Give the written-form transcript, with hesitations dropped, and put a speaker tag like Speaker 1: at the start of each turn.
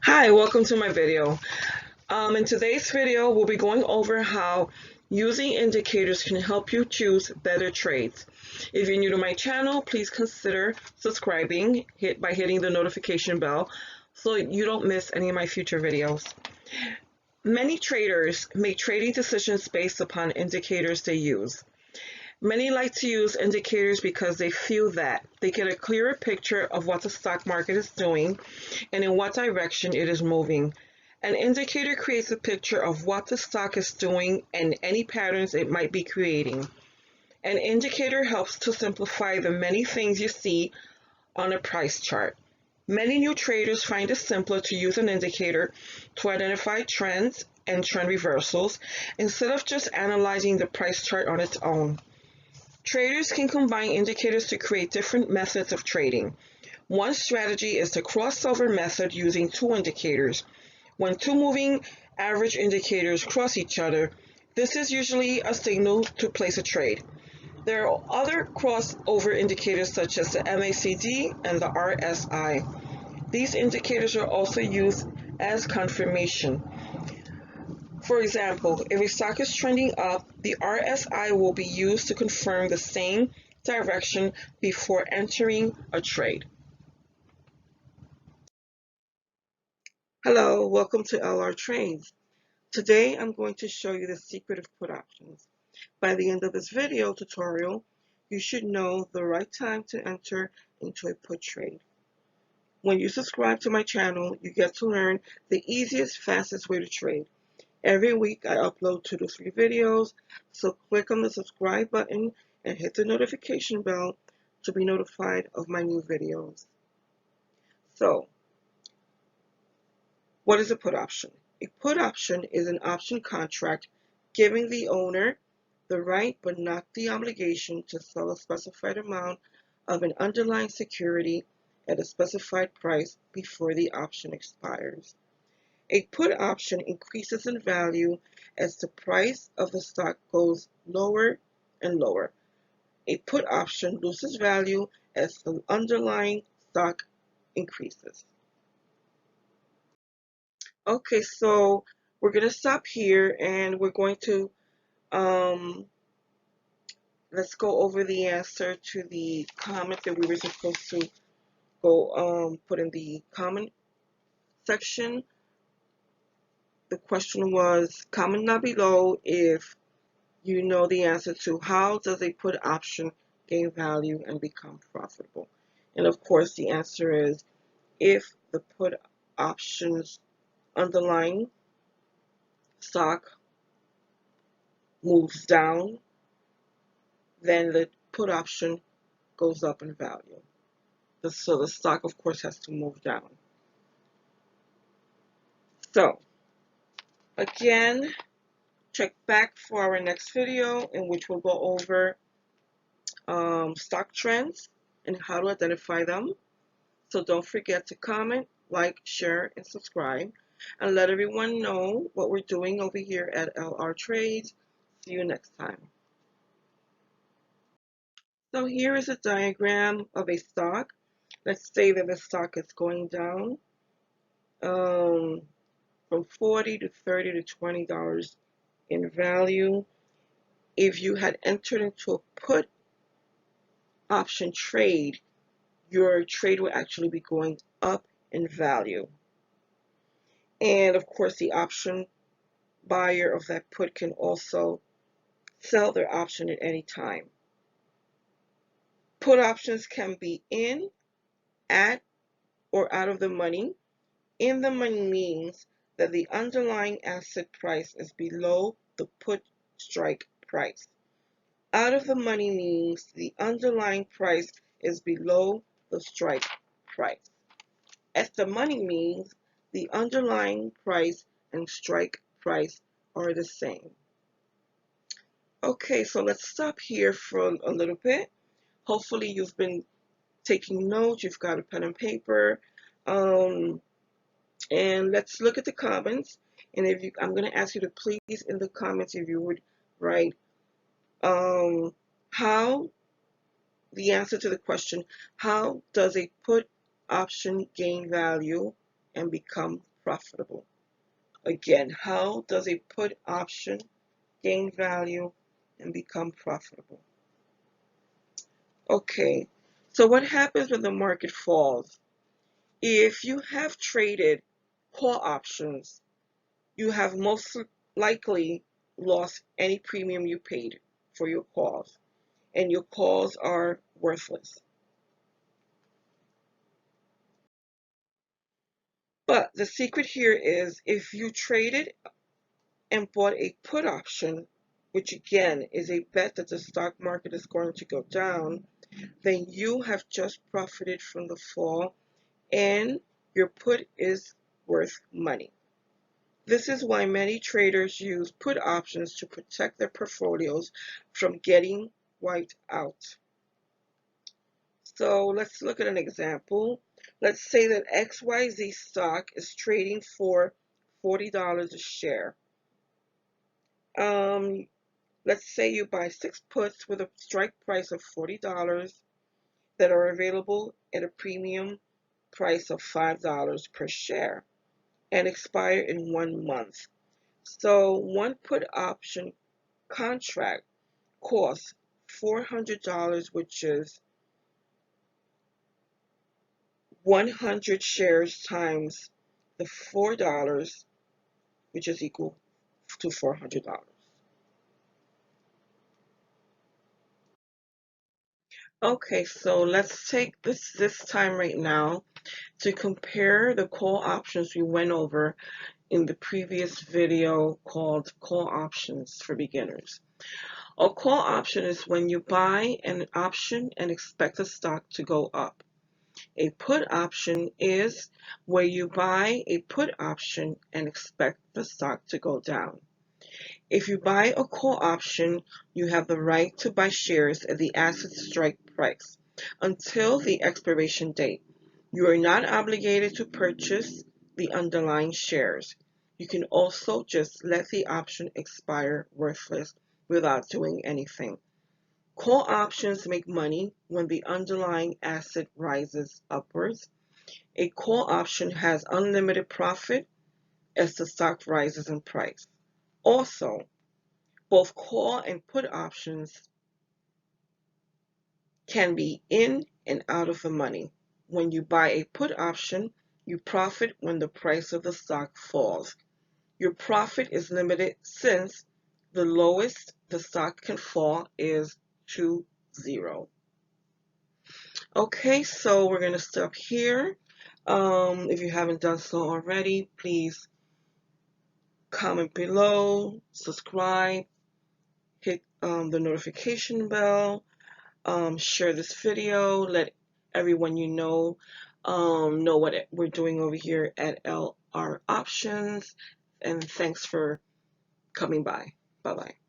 Speaker 1: Hi, welcome to my video. In today's video, we'll be going over how using indicators can help you choose better trades. If you're new to my channel, please consider subscribing by hitting the notification bell so you don't miss any of my future videos. Many traders make trading decisions based upon indicators they use. Many like to use indicators because they feel that they get a clearer picture of what the stock market is doing and in what direction it is moving. An indicator creates a picture of what the stock is doing and any patterns it might be creating. An indicator helps to simplify the many things you see on a price chart. Many new traders find it simpler to use an indicator to identify trends and trend reversals instead of just analyzing the price chart on its own. Traders can combine indicators to create different methods of trading. One strategy is the crossover method using two indicators. When two moving average indicators cross each other, this is usually a signal to place a trade. There are other crossover indicators such as the MACD and the RSI. These indicators are also used as confirmation. For example, if a stock is trending up, the RSI will be used to confirm the same direction before entering a trade. Hello, welcome to LR Trades. Today I'm going to show you the secret of put options. By the end of this video tutorial, you should know the right time to enter into a put trade. When you subscribe to my channel, you get to learn the easiest, fastest way to trade. Every week I upload 2 to 3 videos, so click on the subscribe button and hit the notification bell to be notified of my new videos. So, what is a put option? A put option is an option contract giving the owner the right but not the obligation to sell a specified amount of an underlying security at a specified price before the option expires. A put option increases in value as the price of the stock goes lower and lower. A put option loses value as the underlying stock increases. Okay, so we're going to stop here and we're going to um, let's go over the answer to the comment that we were supposed to go put in the comment section. The question was comment down below if you know the answer to how does a put option gain value and become profitable. And of course the answer is if the put option's underlying stock moves down, then the put option goes up in value. So the stock, of course, has to move down. So, again, check back for our next video in which we'll go over stock trends and how to identify them. So don't forget to comment, like, share, and subscribe. And let everyone know what we're doing over here at LR Trades. See you next time. So here is a diagram of a stock. Let's say that the stock is going down from 40 to 30 to $20 in value. If you had entered into a put option trade, your trade will actually be going up in value. And of course, the option buyer of that put can also sell their option at any time. Put options can be in, at, or out of the money. In the money means that the underlying asset price is below the put strike price. Out of the money means the underlying price is below the strike price. At the money means the underlying price and strike price are the same. Okay, so let's stop here for a little bit. Hopefully you've been taking notes, you've got a pen and paper. And let's look at the comments. And I'm going to ask you to please in the comments if you would write how the answer to the question, how does a put option gain value and become profitable. Again, how does a put option gain value and become profitable? Okay, so what happens when the market falls? If you have traded call options, you have most likely lost any premium you paid for your calls, and your calls are worthless. But the secret here is if you traded and bought a put option, which again is a bet that the stock market is going to go down, then you have just profited from the fall and your put is worth money. This is why many traders use put options to protect their portfolios from getting wiped out. So let's look at an example. Let's say that XYZ stock is trading for $40 a share. Let's say you buy 6 puts with a strike price of $40 that are available at a premium price of $5 per share and expire in 1 month. So one put option contract costs $400, which is 100 shares times the $4, which is equal to $400. Okay, so let's take this time right now to compare the call options we went over in the previous video called Call Options for Beginners. A call option is when you buy an option and expect the stock to go up. A put option is where you buy a put option and expect the stock to go down. If you buy a call option, you have the right to buy shares at the asset strike price until the expiration date. You are not obligated to purchase the underlying shares. You can also just let the option expire worthless without doing anything. Call options make money when the underlying asset rises upwards. A call option has unlimited profit as the stock rises in price. Also, both call and put options can be in and out of the money. When you buy a put option, you profit when the price of the stock falls. Your profit is limited since the lowest the stock can fall is to 0. Okay, so we're going to stop here. If you haven't done so already, please comment below, subscribe, hit the notification bell, share this video, let everyone you know what we're doing over here at LR Options, and thanks for coming by. Bye-bye.